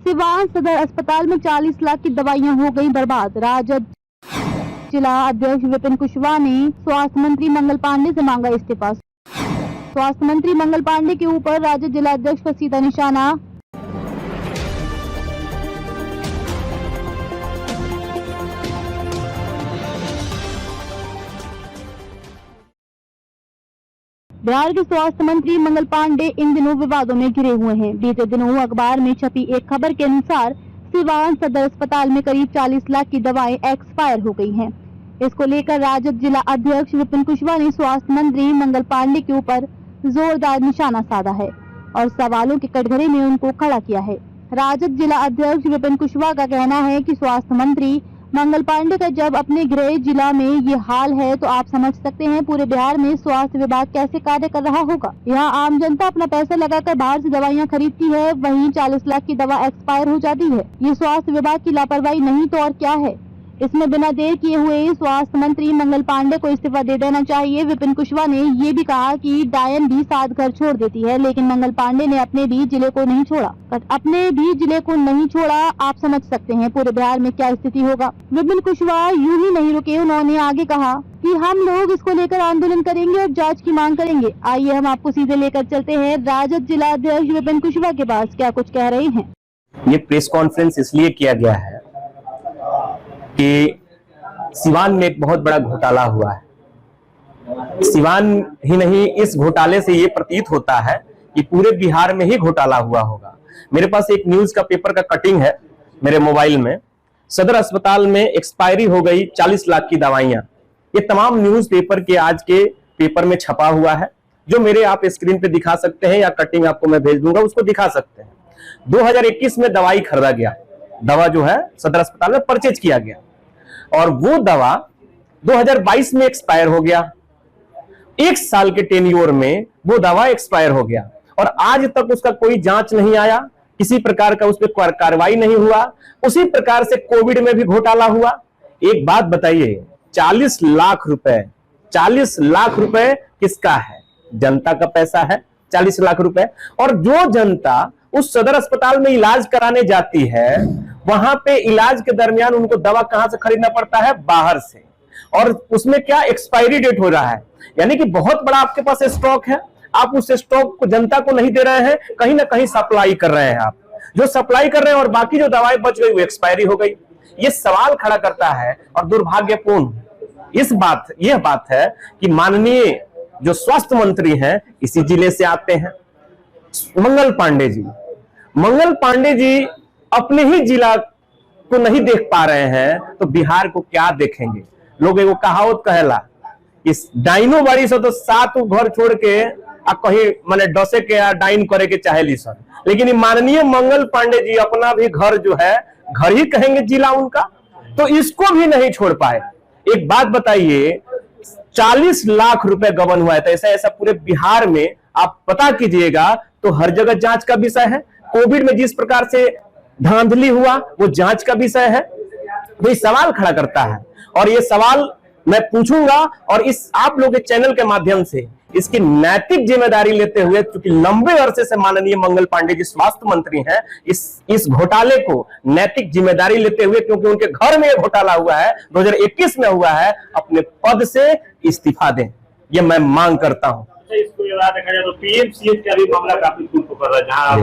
सिवान सदर अस्पताल में 40 लाख की दवाइयां हो गई बर्बाद। राजद जिला अध्यक्ष विपिन कुशवाहा ने स्वास्थ्य मंत्री मंगल पांडे से मांगा इस्तीफा। स्वास्थ्य मंत्री मंगल पांडे के ऊपर राजद जिला अध्यक्ष का सीधा निशाना। बिहार के स्वास्थ्य मंत्री मंगल पांडे इन दिनों विवादों में घिरे हुए हैं। बीते दिनों अखबार में छपी एक खबर के अनुसार सिवान सदर अस्पताल में करीब 40 लाख की दवाएं एक्सपायर हो गई हैं। इसको लेकर राजद जिला अध्यक्ष विपिन कुशवाहा ने स्वास्थ्य मंत्री मंगल पांडे के ऊपर जोरदार निशाना साधा है और सवालों के कटघरे में उनको खड़ा किया है। राजद जिला अध्यक्ष विपिन कुशवाहा का कहना है कि स्वास्थ्य मंत्री मंगल पांडे का जब अपने गृह जिला में ये हाल है तो आप समझ सकते हैं पूरे बिहार में स्वास्थ्य विभाग कैसे कार्य कर रहा होगा। यहाँ आम जनता अपना पैसा लगाकर बाहर से दवाइयाँ खरीदती है, वहीं 40 लाख की दवा एक्सपायर हो जाती है। ये स्वास्थ्य विभाग की लापरवाही नहीं तो और क्या है। इसमें बिना देर किए हुए स्वास्थ्य मंत्री मंगल पांडे को इस्तीफा दे देना चाहिए। विपिन कुशवाहा ने ये भी कहा कि डायन भी 7 घर छोड़ देती है, लेकिन मंगल पांडे ने अपने भी जिले को नहीं छोड़ा। आप समझ सकते हैं पूरे बिहार में क्या स्थिति होगा। विपिन कुशवाहा यूं ही नहीं रुके, उन्होंने आगे कहा कि हम लोग इसको लेकर आंदोलन करेंगे और जांच की मांग करेंगे। आइए हम आपको सीधे लेकर चलते हैं राजद जिला अध्यक्ष विपिन कुशवाहा के पास, क्या कुछ कह रहे हैं। ये प्रेस कॉन्फ्रेंस इसलिए किया गया है कि सिवान में एक बहुत बड़ा घोटाला हुआ है। सिवान ही नहीं, इस घोटाले से ये प्रतीत होता है कि पूरे बिहार में ही घोटाला हुआ होगा। मेरे पास एक न्यूज का पेपर का कटिंग है मेरे मोबाइल में। सदर अस्पताल में एक्सपायरी हो गई 40 लाख की दवाइयां। ये तमाम न्यूज पेपर के आज के पेपर में छपा हुआ है, जो मेरे आप स्क्रीन पे दिखा सकते हैं या कटिंग आपको मैं भेज दूंगा, उसको दिखा सकते हैं। 2021 में दवाई खरीदा गया, दवा जो है सदर अस्पताल में परचेज किया गया और वो दवा 2022 में एक्सपायर हो गया। 1 साल के टेन्योर में वो दवा एक्सपायर हो गया और आज तक उसका कोई जांच नहीं आया, किसी प्रकार का उस पर कार्रवाई नहीं हुआ। उसी प्रकार से कोविड में भी घोटाला हुआ। एक बात बताइए, 40 लाख रुपए किसका है? जनता का पैसा है 40 लाख रुपए। और जो जनता उस सदर अस्पताल में इलाज कराने जाती है, वहां पे इलाज के दरमियान उनको दवा कहां से खरीदना पड़ता है? बाहर से। और उसमें क्या एक्सपायरी डेट हो रहा है, यानी कि बहुत बड़ा आपके पास स्टॉक है, आप उस स्टॉक को जनता को नहीं दे रहे हैं, कहीं ना कहीं सप्लाई कर रहे हैं। आप जो सप्लाई कर रहे हैं और बाकी जो दवाएं बच गई वो एक्सपायरी हो गई। ये सवाल खड़ा करता है और दुर्भाग्यपूर्ण यह बात है कि माननीय जो स्वास्थ्य मंत्री हैं इसी जिले से आते हैं, मंगल पांडे जी अपने ही जिला को नहीं देख पा रहे हैं तो बिहार को क्या देखेंगे। लोग एगो कहावत कहेला, इस डाइनो बाड़ी से तो 7 घर छोड़ के आ कहीं माने डसे के या डाइन करे के चाहेली सर, लेकिन माननीय मंगल पांडे जी अपना भी घर जो है घर ही कहेंगे जिला उनका, तो इसको भी नहीं छोड़ पाए। एक बात बताइए, 40 लाख रुपए गबन हुआ है, तो ऐसा पूरे बिहार में आप पता कीजिएगा तो हर जगह जांच का विषय है। कोविड में जिस प्रकार से धांधली हुआ वो जांच का विषय है। तो ये सवाल खड़ा करता है और ये सवाल मैं पूछूंगा और इस आप लोग के चैनल के माध्यम से इसकी नैतिक जिम्मेदारी लेते हुए, क्योंकि लंबे अरसे से माननीय मंगल पांडे जी स्वास्थ्य मंत्री हैं, इस घोटाले को नैतिक जिम्मेदारी लेते हुए, क्योंकि उनके घर में घोटाला हुआ है, 2021 में हुआ है, अपने पद से इस्तीफा दें, ये मैं मांग करता हूं। इसको देखा जाए तो पीएमसीएच का भी मामला काफी खून पकड़ रहा है, जहां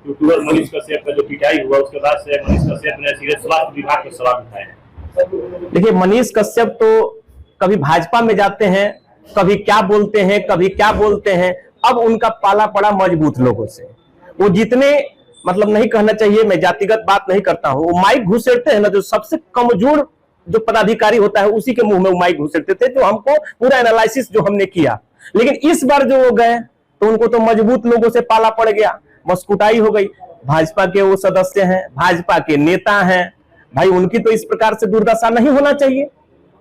यूट्यूबर मनीष कश्यप का जो पिटाई हुआ उसके बाद से मनीष कश्यप ने सीधे स्वास्थ्य विभाग पर सवाल उठाए हैं। देखिए, मनीष कश्यप तो कभी भाजपा में जाते हैं, कभी क्या बोलते हैं। अब उनका पाला पड़ा मजबूत लोगों से। वो जितने मतलब नहीं कहना चाहिए, मैं जातिगत बात नहीं करता हूं, वो माइक घुसेड़ते हैं ना, जो सबसे कमजोर जो पदाधिकारी होता है उसी के मुंह में वो माइक घुसेड़ते थे। तो हमको पूरा एनालिसिस जो हमने किया, लेकिन इस बार जो वो गए तो उनको तो मजबूत लोगों से पाला पड़ गया, मस्कुटाई हो गई। भाजपा के वो सदस्य हैं, भाजपा के नेता हैं, भाई उनकी तो इस प्रकार से दुर्दशा नहीं होना चाहिए,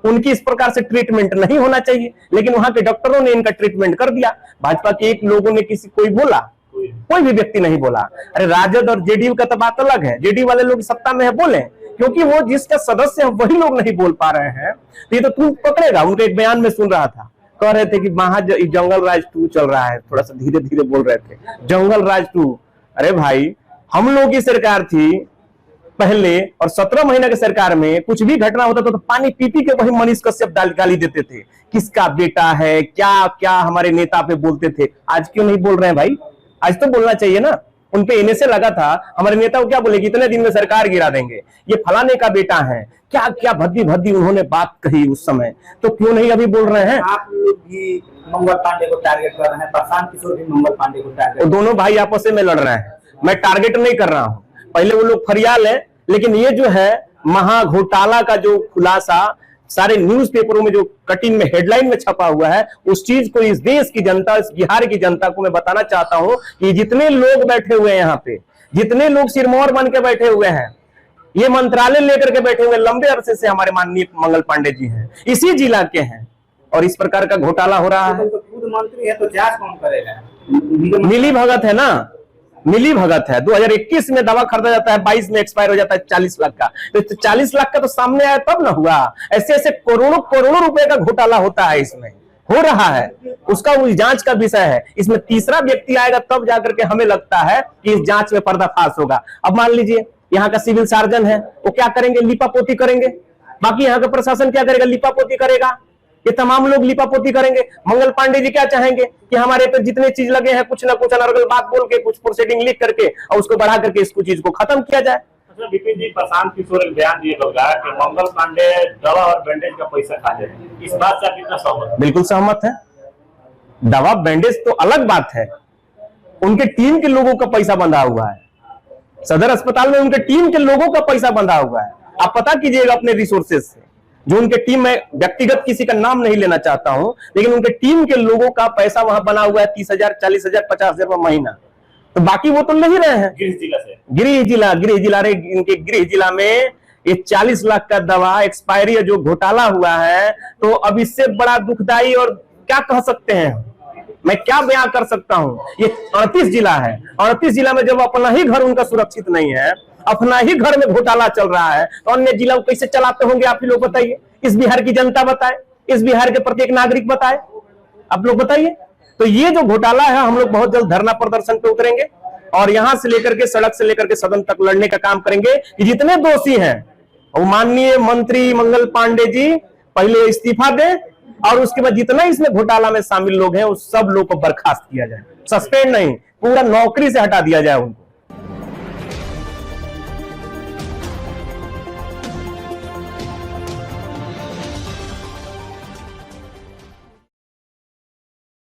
उनकी इस प्रकार से ट्रीटमेंट नहीं होना चाहिए, लेकिन वहां के डॉक्टरों ने इनका ट्रीटमेंट कर दिया। भाजपा के एक लोगों ने कोई बोला, कोई भी व्यक्ति नहीं बोला। अरे राजद और जेडीयू का तो बात अलग है, जेडीयू वाले लोग सत्ता में है बोले, क्योंकि वो जिसका सदस्य है वही लोग नहीं बोल पा रहे हैं, तो ये तो तू पकड़ेगा। उनके एक बयान में सुन रहा था, कह रहे थे कि जंगल राज 2 चल रहा है, थोड़ा सा धीरे धीरे बोल रहे थे, जंगल राज 2। अरे भाई, हम लोगों की सरकार थी पहले, और 17 महीने की सरकार में कुछ भी घटना होता था तो पानी पी पी के वही मनीष कश्यप गाली देते थे, किसका बेटा है, क्या क्या हमारे नेता पे बोलते थे। आज क्यों नहीं बोल रहे हैं भाई? आज तो बोलना चाहिए ना। उनपे इन्हें से लगा था हमारे नेता को क्या बोले कि इतने दिन में सरकार गिरा देंगे, ये फलाने का बेटा है, क्या क्या भद्दी भद्दी उन्होंने बात कही उस समय, तो क्यों नहीं अभी बोल रहे हैं? आप लोग भी मंगल पांडे को टारगेट कर रहे हैं, प्रशांत किशोर भी मंगल पांडे को टारगेट। वो दोनों भाई आपस में लड़ रहे हैं, मैं टारगेट नहीं कर रहा हूं। पहले वो लोग फरियाल है, लेकिन ये जो है महा घोटाला का जो खुलासा सारे न्यूज़पेपरों में जो कटिंग में हेडलाइन में छपा हुआ है, उस चीज को इस देश की जनता, इस बिहार की जनता को मैं बताना चाहता हूं कि जितने लोग बैठे हुए हैं यहाँ पे, जितने लोग सिरमौर बन के बैठे हुए हैं, ये मंत्रालय लेकर के बैठे हुए लंबे अरसे से हमारे माननीय मंगल पांडे जी हैं, इसी जिला के हैं, और इस प्रकार का घोटाला हो रहा है। तो खुद मंत्री है तो जांच कौन करेगा? मिली भगत है ना, मिली भगत है। 2021 में दवा खरीदा जाता है, 22 में एक्सपायर हो जाता है 40 लाख का, तो 40 लाख का तो सामने आया तब ना हुआ। ऐसे ऐसे करोड़ों करोड़ों रुपए का घोटाला होता है, इसमें हो रहा है, उसका उस जांच का विषय है। इसमें तीसरा व्यक्ति आएगा तब जाकर के हमें लगता है कि इस जांच में पर्दाफाश होगा। अब मान लीजिए यहाँ का सिविल सर्जन है, वो क्या करेंगे? लिपापोती करेंगे। बाकी यहाँ का प्रशासन क्या करेगा? लिपापोती करेगा। ये तमाम लोग लिपापोती करेंगे। मंगल पांडे जी क्या चाहेंगे कि हमारे पे जितने चीज लगे हैं कुछ ना कुछ अनर्गल बात बोल के, कुछ प्रोसीडिंग लिख करके और उसको बढ़ा करके इसको चीज को खत्म किया जाए। अच्छा विपिन जी, प्रशांत किशोर एक बयान दिए होगा कि मंगल पांडे दवा और बैंडेज का पैसा खा जाए, इस बात से आप कितना सहमत हैं? बिल्कुल सहमत है। दवा बैंडेज तो अलग बात है, उनके टीम के लोगों का पैसा बंधा हुआ है सदर अस्पताल में, उनके टीम के लोगों का पैसा बंधा हुआ है। आप पता कीजिएगा अपने रिसोर्सेज से, जो उनके टीम में, व्यक्तिगत किसी का नाम नहीं लेना चाहता हूं, लेकिन उनके टीम के लोगों का पैसा वहां बना हुआ है 30,000, 40,000, 50,000 महीना, तो बाकी वो तो ले ही रहे हैं। गृह जिला से, गृह जिला रे, इनके गृह जिला में ये 40 लाख का दवा एक्सपायरी जो घोटाला हुआ है, तो अब इससे बड़ा दुखदाई और क्या कह सकते हैं, मैं क्या बयां कर सकता हूं। ये 38 जिला है, 38 जिला में जब अपना ही घर उनका सुरक्षित नहीं है, अपना ही घर में घोटाला चल रहा है, तो अन्य जिला को कैसे चलाते होंगे आप ही लोग बताइए। इस बिहार की जनता बताए, इस बिहार के प्रत्येक नागरिक बताए, आप लोग बताइए। तो ये जो घोटाला है, हम लोग बहुत जल्द धरना प्रदर्शन पे उतरेंगे और यहां से लेकर के, सड़क से लेकर के सदन तक लड़ने का काम करेंगे कि जितने दोषी हैं वो माननीय मंत्री मंगल पांडे जी पहले इस्तीफा दें, और उसके बाद जितना इसमें घोटाला में शामिल लोग हैं उस सब लोग को बर्खास्त किया जाए, सस्पेंड नहीं, पूरा नौकरी से हटा दिया जाए उनको।